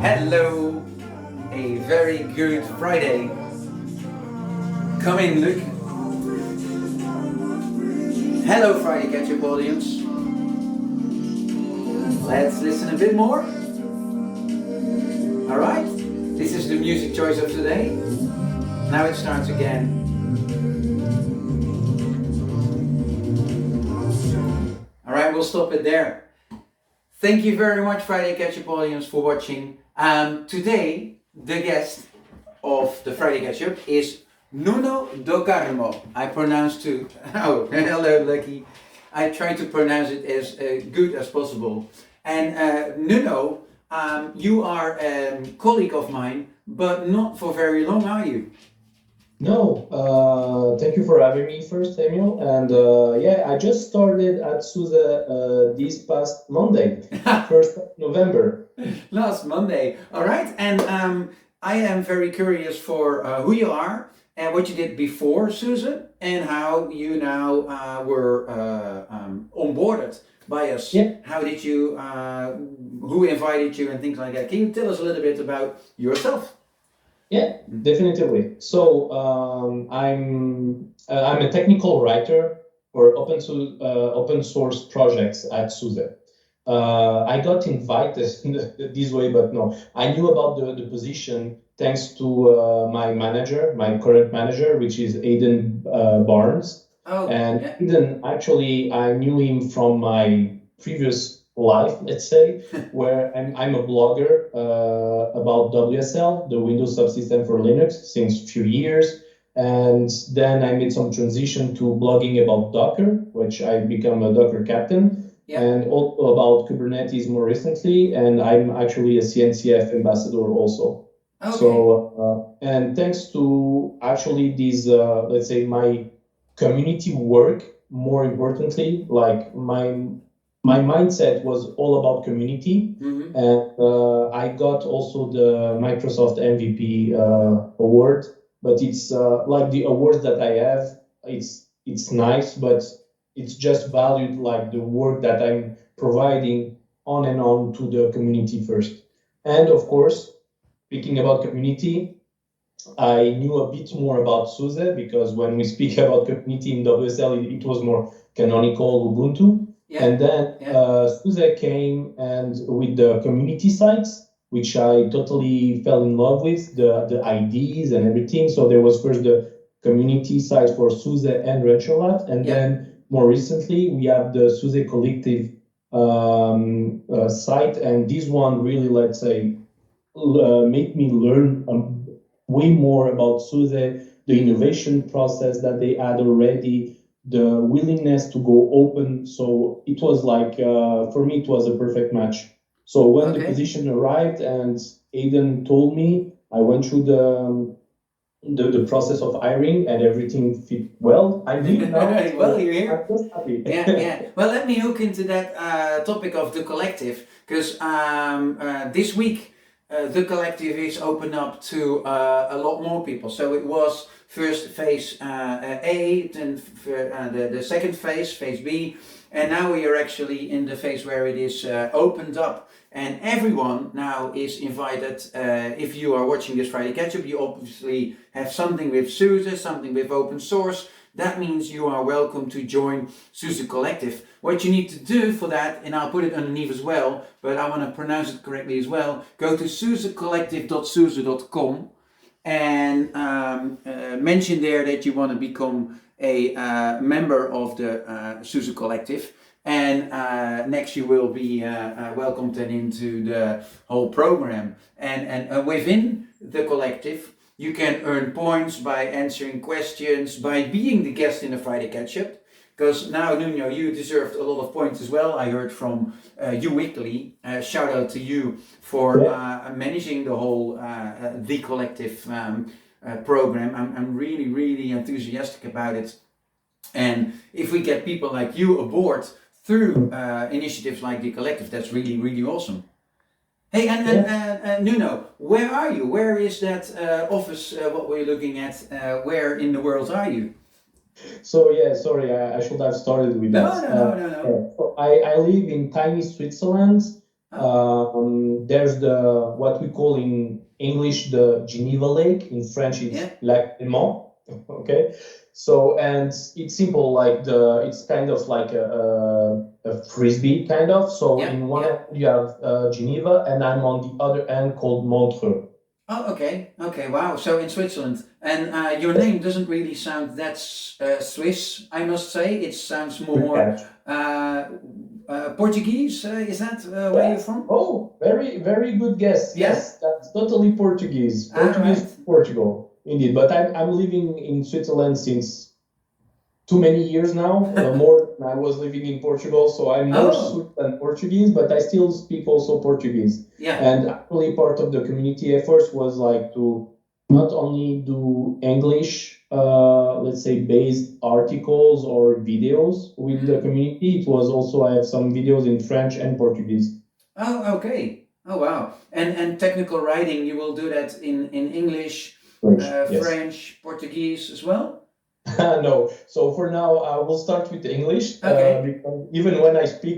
Hello, a very good Friday. Come in, Luke. Hello, Friday Ketchup audience. Let's listen a bit more. Alright, this is the music choice of today. Now it starts again. Alright, we'll stop it there. Thank you very much, Friday Ketchup audience, for watching. Today, the guest of the Friday Ketchup is Nuno do Carmo. I pronounced to. Oh, hello, Lucky. I try to pronounce it as good as possible. And Nuno, you are a colleague of mine, but not for very long, are you? No, thank you for having me first, Emil. And I just started at SUSE this past Monday, 1st of November. Last Monday. All right. And I am very curious for who you are and what you did before Susan and how you now were onboarded by us. Yeah. How did you, who invited you and things like that? Can you tell us a little bit about yourself? Yeah, definitively. So I'm a technical writer for open source projects at SUSE. I got invited this way, but no, I knew about the position thanks to my current manager, which is Aidan Barnes. Oh, And yeah. Aidan, actually, I knew him from my previous life, let's say, where I'm a blogger about WSL, the Windows subsystem for Linux, since a few years. And then I made some transition to blogging about Docker, which I become a Docker captain, and also about Kubernetes more recently. And I'm actually a CNCF ambassador also. Okay. So, and thanks to actually these, let's say, my community work, more importantly, like my mindset was all about community. Mm-hmm. And I got also the Microsoft MVP award, but it's like the awards that I have, it's nice, but it's just valued like the work that I'm providing on and on to the community first. And of course, speaking about community, I knew a bit more about SUSE because when we speak about community in WSL, it was more canonical Ubuntu. Yeah. And then SUSE came and with the community sites, which I totally fell in love with, the IDs and everything. So there was first the community site for SUSE and Retrolat. And then more recently, we have the SUSE Collective site. And this one really, let's say, made me learn way more about SUSE, the innovation process that they had already, the willingness to go open. So it was like, for me, it was a perfect match. So when the position arrived and Aidan told me, I went through the process of hiring and everything fit well. I'm here now. Well, you're here. I'm just happy. Yeah. Well, let me hook into that topic of the collective, because this week the collective is open up to a lot more people. So it was first phase A, then the second phase B, and now we are actually in the phase where it is opened up. And everyone now is invited. If you are watching this Friday Ketchup, you obviously have something with SUSE, something with open source. That means you are welcome to join SUSE Collective. What you need to do for that, and I'll put it underneath as well, but I want to pronounce it correctly as well, go to susecollective.suse.com and mention there that you want to become a member of the SUSE Collective. And next you will be welcomed then into the whole program. And within the collective, you can earn points by answering questions, by being the guest in the Friday Catch-up. Because now, Nuno, you deserved a lot of points as well. I heard from you weekly. Shout out to you for managing the whole The Collective program. I'm really, really enthusiastic about it. And if we get people like you aboard through initiatives like The Collective, that's really, really awesome. Hey, and Nuno, where are you? Where is that office, what we're looking at? Where in the world are you? So sorry, I should have started with that. No. So I live in tiny Switzerland, Oh, There's the what we call in English the Geneva Lake. In French, yeah, it's Lac Léman. Okay, so and it's simple like the it's kind of like a frisbee kind of. So yeah, in one yeah. end you have Geneva, and I'm on the other end called Montreux. Oh, okay, okay, wow. So in Switzerland, and your name doesn't really sound that Swiss, I must say. It sounds Good more catch. Portuguese. Is that where you're Yeah. from? Oh, very, very good guess. Yeah. Yes, that's totally Portuguese. All Portuguese, right. Portugal, indeed. But I'm living in Switzerland since too many years now, more than I was living in Portugal. So I'm more Swiss Oh, than Portuguese, but I still speak also Portuguese. yeah. And actually, part of the community efforts was like to not only do English, let's say, based articles or videos with the Hmm. community. It was also I have some videos in French and Portuguese. Oh, okay. Oh, wow. And technical writing, you will do that in English, French, yes. French, Portuguese as well. No. So for now, I will start with the English Okay. because even when I speak,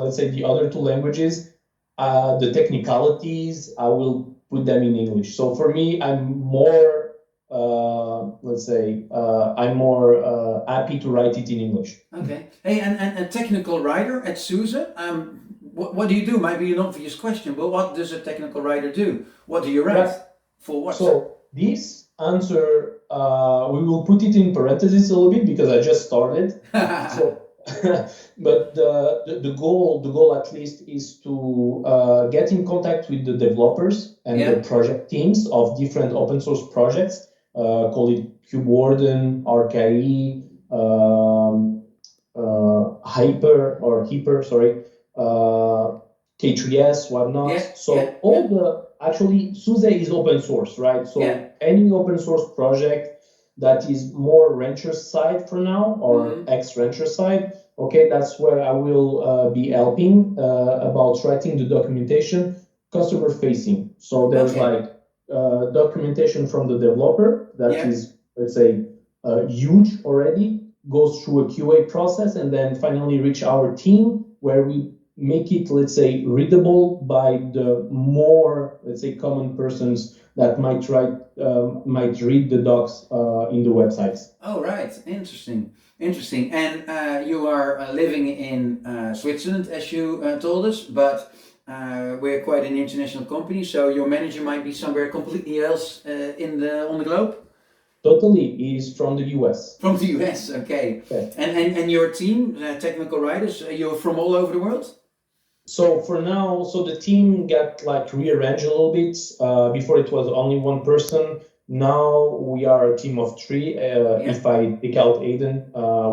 let's say the other two languages, the technicalities, I will put them in English. So for me, I'm more, let's say, I'm more happy to write it in English. Okay. Hey, and a technical writer at SUSE, what do you do? Might be an obvious question, but what does a technical writer do? What do you write? Right. For what? So this answer, we will put it in parentheses a little bit because I just started. So, but the goal at least is to get in contact with the developers and the Yeah. project teams of different open source projects. Call it KubeWarden, RKE, Hyper, sorry, K3S, whatnot. Yeah, yeah, So yeah, all the actually SUSE is open source, right? yeah. So any open source project that is more rancher side for now or Hmm. ex rancher side, okay, that's where I will be helping about writing the documentation customer facing. So there's Okay. like documentation from the developer that Yeah. is, let's say, huge already, goes through a QA process, and then finally reach our team where we make it, let's say, readable by the more, let's say, common persons that might read the docs in the websites. Oh, right. Interesting. Interesting. And you are living in Switzerland, as you told us, but we're quite an international company, so your manager might be somewhere completely else in the on the globe. Totally is from the US. From the US, okay. Okay. And your team, technical writers, you're from all over the world? So for now, so the team got like rearranged a little bit. Before it was only one person. Now we are a team of three. Yeah. If I take out Aiden,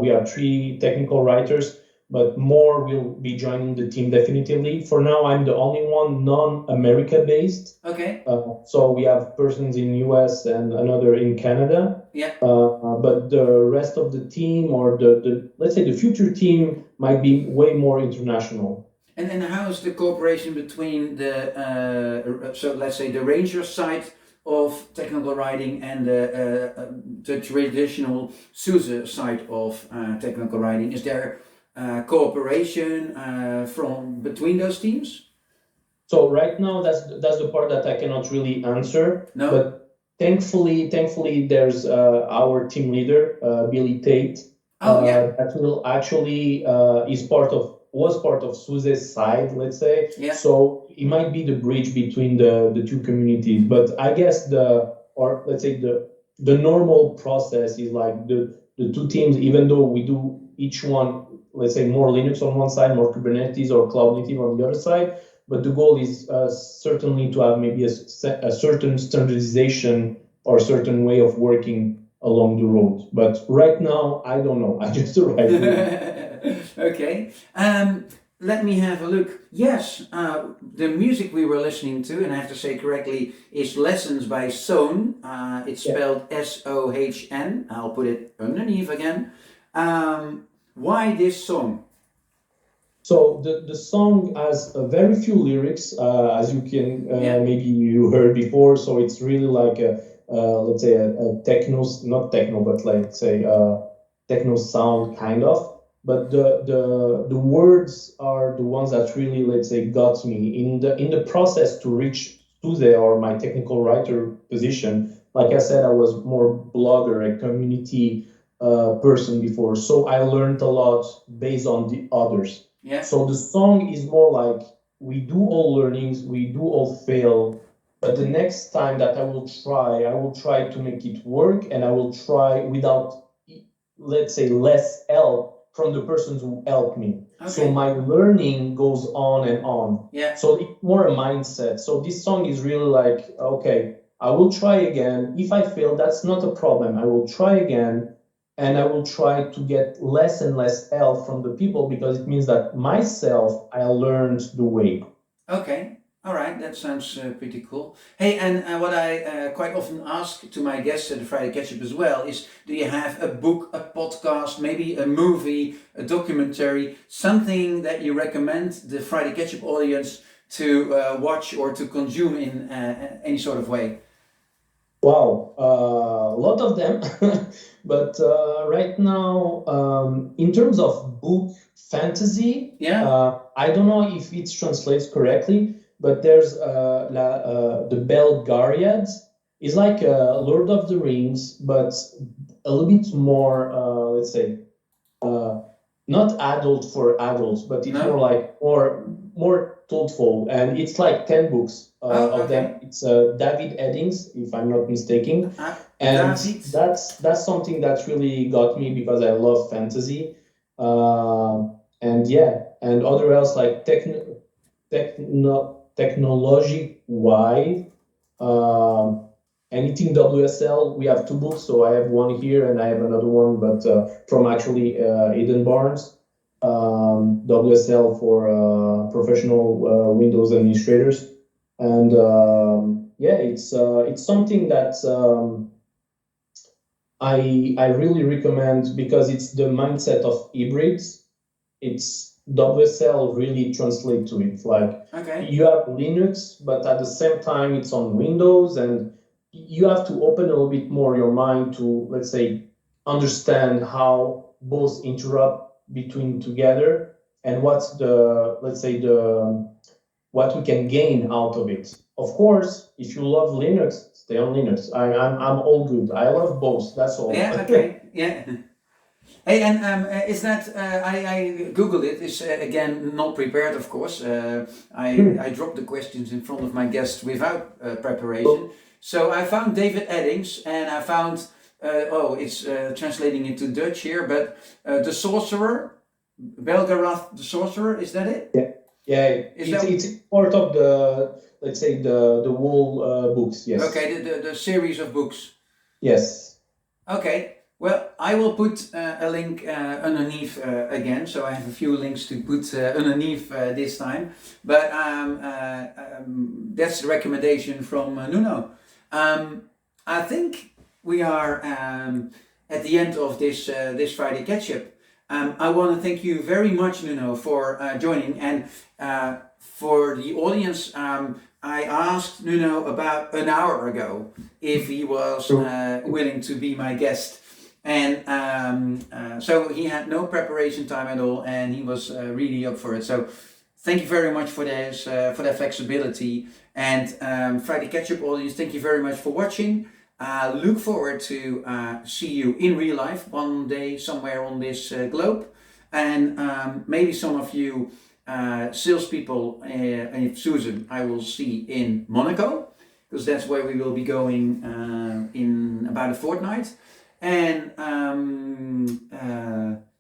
we are three technical writers, but more will be joining the team definitively. For now, I'm the only one non-America based. Okay. So we have persons in US and another in Canada. Yeah. But the rest of the team or the let's say the future team might be way more international. And how is the cooperation between the so let's say the ranger side of technical writing and the traditional SUSE side of technical writing? Is there cooperation from between those teams? So right now, that's the part that I cannot really answer. No. But thankfully, there's our team leader, Billy Tate, Oh yeah, that will actually is part of was part of Suze's side, let's say. yeah. So it might be the bridge between the two communities. But I guess or let's say the normal process is like the two teams, even though we do each one, let's say more Linux on one side, more Kubernetes or cloud native on the other side, but the goal is certainly to have maybe a certain standardization or a certain way of working along the road. But right now, I don't know. I just arrived here. Okay. Let me have a look. Yes, the music we were listening to, and I have to say correctly, is Lessons by Sohn. It's Yeah. spelled Sohn. I'll put it underneath again. Why this song? So the song has very few lyrics, as you can Yeah. maybe you heard before. So it's really like a let's say a techno, not techno, but let's say techno sound kind of. but the words are the ones that really, let's say, got me in the process to reach to the or my technical writer position. Like I said, I was more blogger, a community person before, so I learned a lot based on the others. Yeah. So the song is more like we do all learnings, we do all fail, but the next time that I will try to make it work, and I will try without, let's say, less help from the persons who help me. Okay. So my learning goes on and on. Yeah. So it's more a mindset. So this song is really like, okay, I will try again. If I fail, that's not a problem. I will try again, and I will try to get less and less help from the people, because it means that myself, I learned the way. Okay. All right. That sounds pretty cool. Hey, and what I quite often ask to my guests at the Friday Ketchup as well is, do you have a book, a podcast, maybe a movie, a documentary, something that you recommend the Friday Ketchup audience to watch or to consume in any sort of way? Wow, a lot of them. But right now, in terms of book fantasy, Yeah. I don't know if it translates correctly, but there's the Belgariads. It's like Lord of the Rings, but a little bit more, let's say, uh, not adult for adults, but it's No? more like more thoughtful, and it's like 10 books Oh, of them. okay. It's David Eddings, if I'm not mistaken, and David. that's something that really got me because I love fantasy, and yeah, and other else like technology wise. Um, Anything WSL, we have two books, so I have one here and I have another one, but from actually Eden Barnes, WSL for professional Windows administrators, and yeah, it's something that I really recommend because it's the mindset of hybrids. It's WSL really translate to it. Like Okay. you have Linux, but at the same time it's on Windows, and you have to open a little bit more your mind to, let's say, understand how both interrupt between together, and what's the, let's say, the what we can gain out of it. Of course, if you love Linux, stay on Linux. I'm all good. I love both. That's all. Yeah. Okay. Yeah. Hey, and is that I googled it. It's again not prepared, of course. I dropped the questions in front of my guests without preparation. So I found David Eddings, and I found it's translating into Dutch here, but the Sorcerer, Belgarath the Sorcerer. Is that it? Yeah, yeah. Is It's part of the, let's say, the whole books. Yes. Okay? The series of books. Yes. Okay. Well, I will put a link underneath again, so I have a few links to put underneath this time. But that's the recommendation from Nuno. I think we are at the end of this Friday Catch-up. I want to thank you very much, Nuno, for joining, and for the audience. I asked Nuno about an hour ago if he was willing to be my guest. And so he had no preparation time at all, and he was really up for it. So thank you very much for this, for that flexibility. And Friday Catch-up audience, thank you very much for watching. Look forward to see you in real life one day somewhere on this globe. And maybe some of you salespeople in Susan I will see in Monaco, because that's where we will be going in about a fortnight. And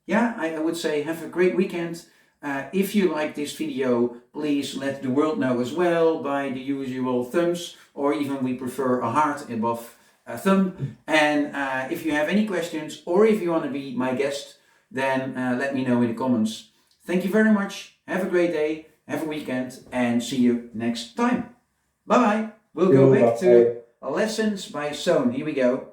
yeah, I would say have a great weekend. If you like this video, please let the world know as well by the usual thumbs, or even we prefer a heart above a thumb. And if you have any questions, or if you want to be my guest, then let me know in the comments. Thank you very much. Have a great day, have a weekend, and see you next time. Bye bye. We'll go back to Lessons by Sohn. Here we go.